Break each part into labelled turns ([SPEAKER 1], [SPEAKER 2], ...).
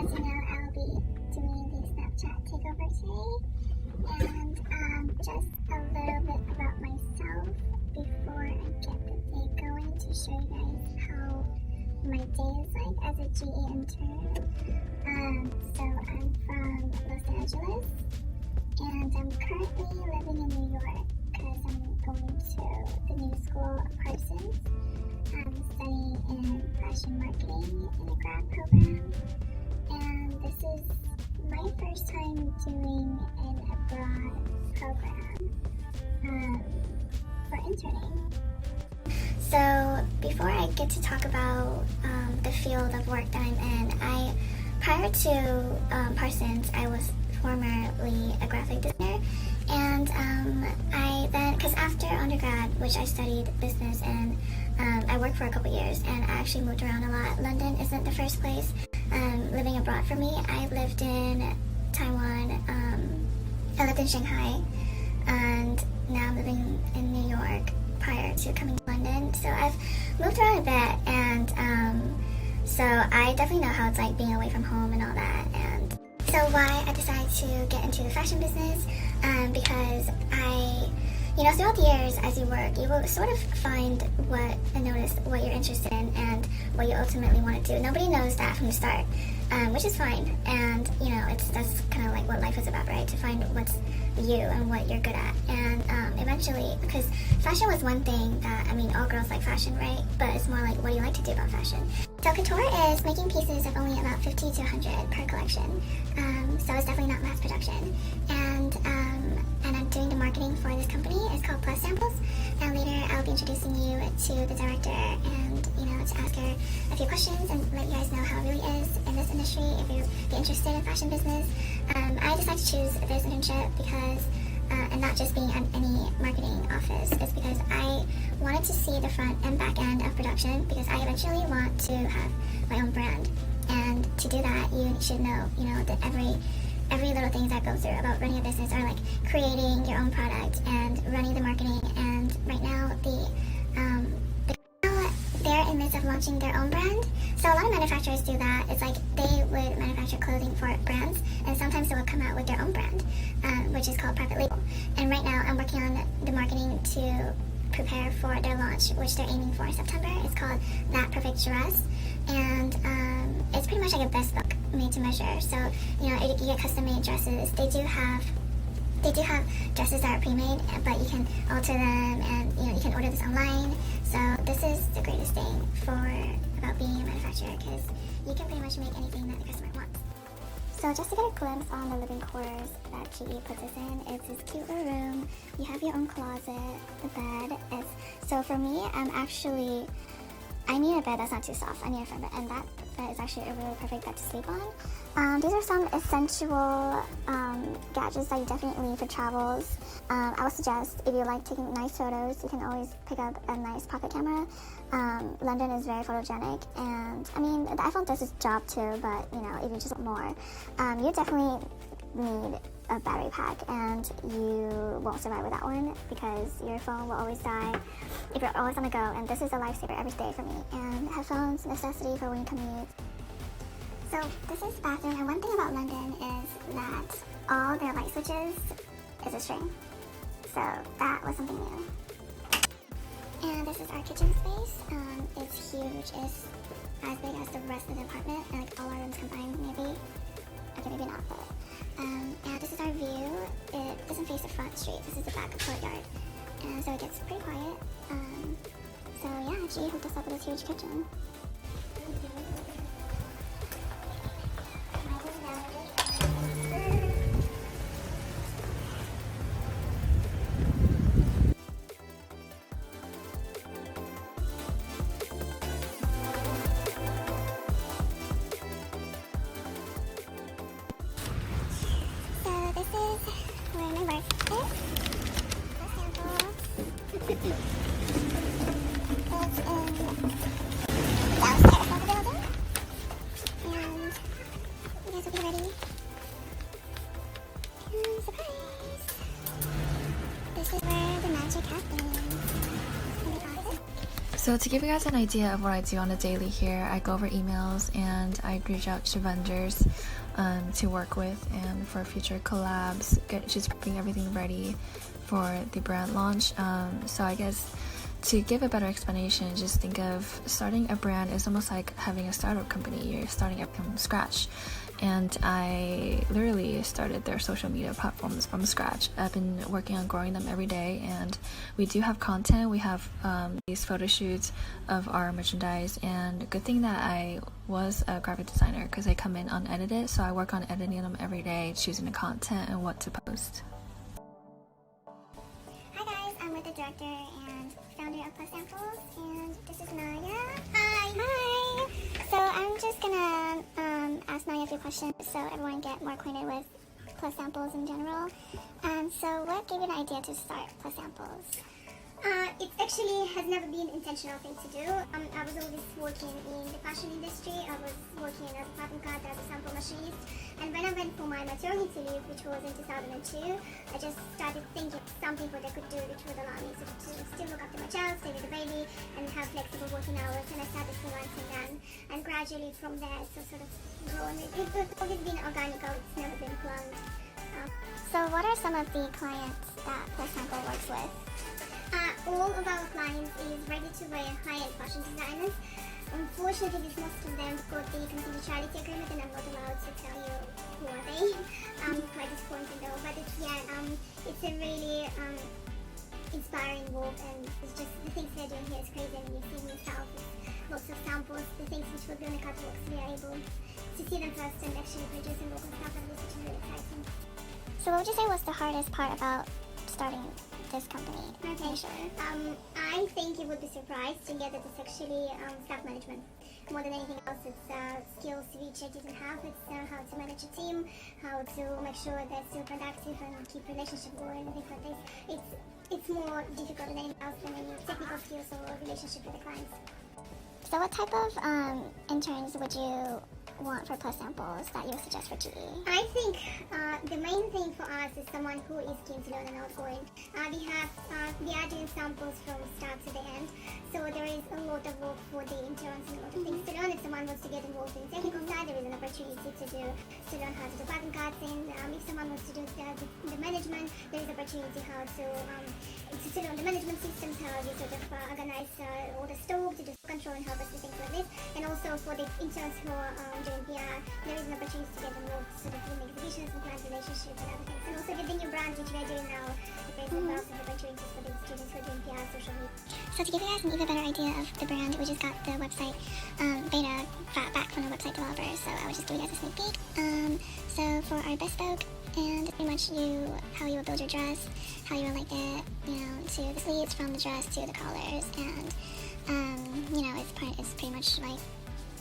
[SPEAKER 1] as you know, I'll be doing the Snapchat takeover today, and just a little bit about myself before I get the day going to show you guys how my day is like as a GE intern. So I'm from Los Angeles, and I'm currently living in New York because I'm going to the new school of Parsons. I'm studying in fashion marketing in a grad program, and this is my first time doing an abroad program for interning. So before I get to talk about the field of work that I'm in, prior to Parsons, I was formerly a graphic designer, and I then, because after undergrad, which I studied business, and I worked for a couple years, and I actually moved around a lot. London isn't the first place living abroad for me. I lived in Taiwan, I lived in Shanghai, and now I'm living in New York prior to coming to London. So I've moved around a bit, and so I definitely know how it's like being away from home and all that. And so why I decided to get into the fashion business, because throughout the years as you work, you will sort of find and notice what you're interested in and what you ultimately want to do. Nobody knows that from the start, which is fine. And that's kind of like what life is about, right? To find what's you and what you're good at. And eventually, because fashion was one thing that, all girls like fashion, right? But it's more like, what do you like to do about fashion? So couture is making pieces of only about 50 to 100 per collection. So it's definitely not mass production. And I'm doing the marketing for this company. It's called Plus Samples. And later I'll be introducing you to the director and, to ask her a few questions and let you guys know how it really is in this industry if you'd be interested in fashion business. I decided to choose this internship because, and not just being at any marketing office, is because I wanted to see the front and back end of production, because I eventually want to have my own brand. And to do that, you should know, that every little things that go through about running a business, are like creating your own product and running the marketing. And right now, they're in the midst of launching their own brand. So a lot of manufacturers do that. It's like they would manufacture clothing for brands, and sometimes they will come out with their own brand, which is called private label. And right now, I'm working on the marketing to prepare for their launch, which they're aiming for in September. It's called 𝗟𝗘𝗧'𝗦, and it's pretty much like a best look made to measure. So you get custom made dresses. They do have dresses that are pre-made, but you can alter them, and you can order this online. So this is the greatest thing about being a manufacturer, because you can pretty much make anything that the customer wants. So just to get a glimpse on the living quarters that GE puts us in, it's this cute little room. You have your own closet, a bed. So for me, I need a bed that's not too soft. I need a firm bed, and that bed is actually a really perfect bed to sleep on. These are some essential gadgets that you definitely need for travels. I would suggest, if you like taking nice photos, you can always pick up a nice pocket camera. London is very photogenic, and the iPhone does its job too, but if you just want more, you definitely need a battery pack, and you won't survive with that one, because your phone will always die if you're always on the go, and this is a lifesaver every day for me. And headphones, necessity for when you commute. So this is the bathroom, and one thing about London is that all their light switches is a string, so that was something new. And this is our kitchen space. It's huge. It's as big as the rest of the apartment, and like all our rooms combined, maybe. Okay, maybe not, but and this is our view. It doesn't face the front street. This is the back courtyard, and so it gets pretty quiet. So yeah, GE hooked us up with this huge kitchen.
[SPEAKER 2] So to give you guys an idea of what I do on a daily here, I go over emails and I reach out to vendors to work with and for future collabs, just getting everything ready for the brand launch. So I guess to give a better explanation, just think of starting a brand is almost like having a startup company. You're starting up from scratch. And I literally started their social media platforms from scratch. I've been working on growing them every day, and we do have content. We have these photo shoots of our merchandise, and good thing that I was a graphic designer because I come in unedited, so I work on editing them every day, choosing the content and what to post.
[SPEAKER 1] Hi guys, I'm with the director and founder of 𝗟𝗧𝗧'𝗦, and this is 𝗟𝗘𝗧. Hi! So I'm just gonna ask 𝗟𝗘𝗧 a few questions so everyone get more acquainted with 𝗟𝗧𝗧𝗦s in general. So what gave you the idea to start 𝗟𝗧𝗧𝗦s?
[SPEAKER 3] It actually has never been an intentional thing to do. I was always working in the fashion industry. I was working as a pattern cutter, as a sample machinist. And when I went for my maternity leave, which was in 2002, I just started thinking something what I could do which would allow me to still look after my child, stay with the baby, and have flexible working hours. And I started freelancing then. And gradually from there, it's sort of grown. It's always been organic, it's never been planned.
[SPEAKER 1] So what are some of the clients that 𝗟𝗧𝗧𝗦 works with?
[SPEAKER 3] All of our clients is ready-to-wear high-end fashion designers. Unfortunately, with most of them got the confidentiality agreement, and I'm not allowed to tell you who are they. Quite disappointing though, but it's a really inspiring work, and it's just the things they're doing here is crazy. And you've seen yourself, it's lots of samples, the things which will be on the catwalks, we are able to see them first and actually produce and work on stuff, and this is really exciting.
[SPEAKER 1] So what would you say was the hardest part about starting this company?
[SPEAKER 3] Okay, sure. I think you would be surprised to get that it's actually staff management. More than anything else, it's skills which I didn't have. It's how to manage a team, how to make sure they're still productive and keep relationship going and things like this. It's more difficult than anything else than any technical skills or relationship with the clients.
[SPEAKER 1] So what type of interns would you want for +samples that you would suggest for GE?
[SPEAKER 3] I think the main thing for us is someone who is keen to learn and outgoing. We are doing samples from start to the end, so there is a lot of work for the interns and a lot of things to learn. If someone wants to get involved in the technical side, there is an opportunity to learn how to do pattern cutting. If someone wants to do the management, there is opportunity how to learn the management systems, how we sort of organize all the stock, to do control and help us with things like this. And also for the interns who are doing PR, there is an opportunity to get involved sort of in exhibitions and client relationships and other things. And also with the new brand which we are doing now, there's lots of opportunities for the students who are doing PR, social media.
[SPEAKER 1] So to give you guys an even better idea of the brand, we just got the website beta back from the website developers, so I will just give you guys a sneak peek. So for our bespoke, and pretty much how you will build your dress, how you will like it, to the sleeves, from the dress to the collars, and it's pretty much like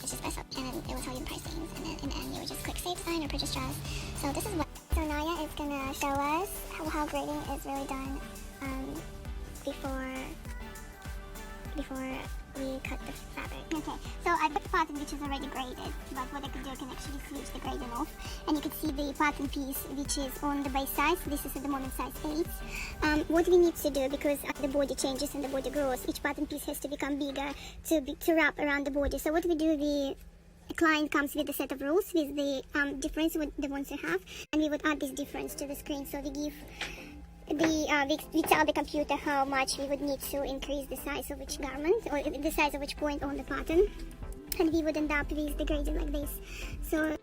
[SPEAKER 1] it's just bespoke, and then it will tell you the pricings, and then in the end you would just click save sign or purchase dress. So this is what 𝗟𝗧𝗧𝗦 is gonna show us how grading is really done before we cut the fabric.
[SPEAKER 3] Okay, so I put the pattern which is already graded, but what I could do, I can actually switch the grading off, and you can see the pattern piece which is on the base size. This is at the moment size 8. What we need to do, because the body changes and the body grows, each pattern piece has to become bigger to wrap around the body. So what we do, the client comes with a set of rules with the difference what they want to have, and we would add this difference to the screen. So we give we tell the computer how much we would need to increase the size of each garment or the size of each point on the pattern, and we would end up with the grading like this. So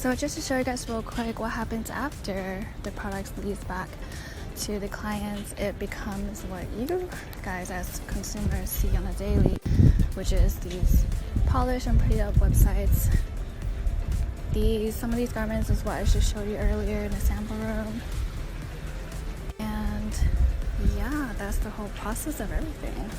[SPEAKER 2] So just to show you guys real quick what happens after the product leads back to the clients, it becomes what you guys as consumers see on a daily, which is these polished and prettied up websites. Some of these garments is what I just showed you earlier in the sample room. And yeah, that's the whole process of everything.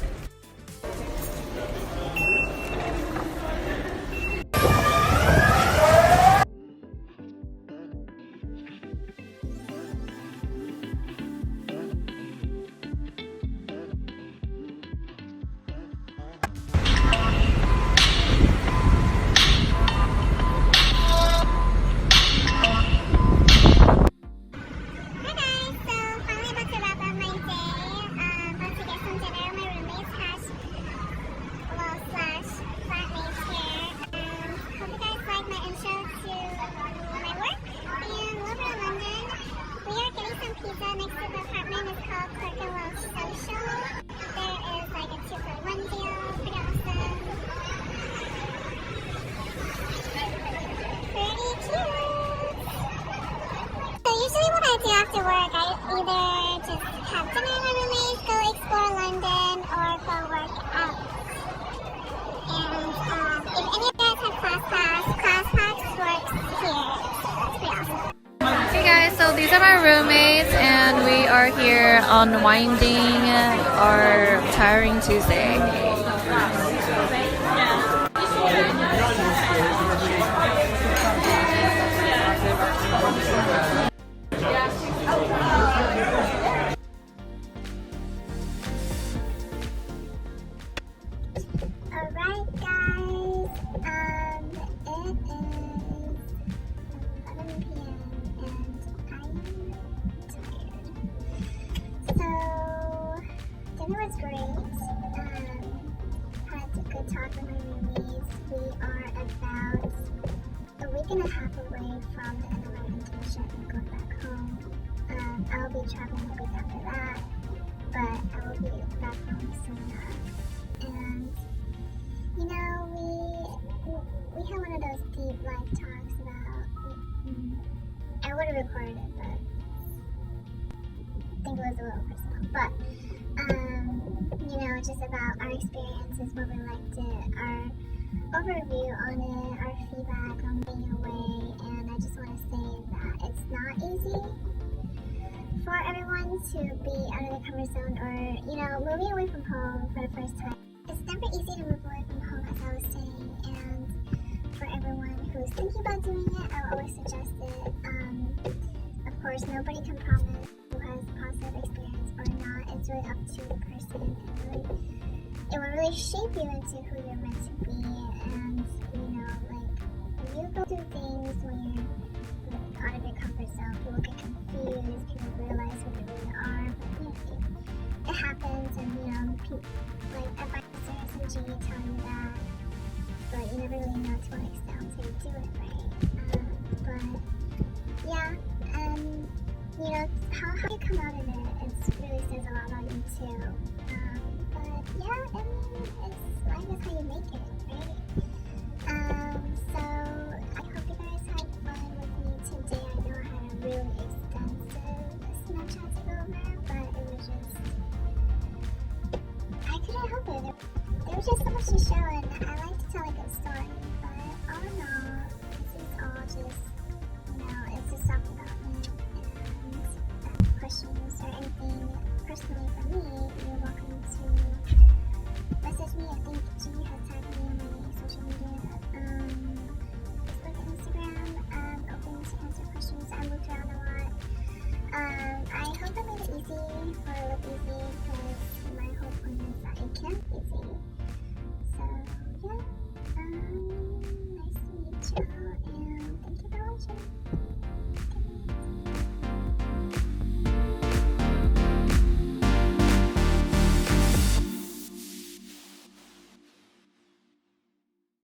[SPEAKER 3] After work, I either just have dinner with my roommates, go explore London, or go work out. And if any of you guys have ClassPass works here. That's pretty awesome.
[SPEAKER 2] Hey guys, so these are my roommates and we are here unwinding our tiring Tuesday.
[SPEAKER 3] Alright guys, it is 11 p.m. and I am tired. So, dinner was great. Had a good talk with my roomies. We are about a week and a half away from the end of our internship and going back home. I'll be traveling a week after that, but I will be back home soon enough. And you know, we had one of those deep life talks about, I would have recorded it, but I think it was a little personal. But, you know, just about our experiences, what we liked it, our overview on it, our feedback on being away. And I just want to say that it's not easy for everyone to be out of their comfort zone or, you know, moving away from home for the first time. It's never easy to move away from home, as I was saying, and for everyone who's thinking about doing it, I would always suggest it. Of course, nobody can promise who has a positive experience or not. It's really up to the person, and it will really shape you into who you're meant to be. And, you know, like, when you go through things when you're out of your comfort zone, people get confused, people realize who they really are, but, you know, it happens, and, you know, people, like, advisors and G tell you that, but you never really know to what extent until you do it, right? But yeah, you know, how you come out of it, it really says a lot about you too. But yeah, I mean, it's life is how you make it, right? So I hope you guys had fun with me today. I know I had a really extensive Snapchat to go over, but it was just, I couldn't help it. There was just so much to show, and I like to tell a good story, but all in all, this is all just, you know, it's just self-development, and questions or anything personally for me, you're welcome to message me. I think G has tagged me on my social media, Facebook and Instagram. Open to answer questions. I moved around a lot. I hope I made it easy or look easy, because my whole point is that it can be easy. So yeah, nice to meet you, and thank you for watching.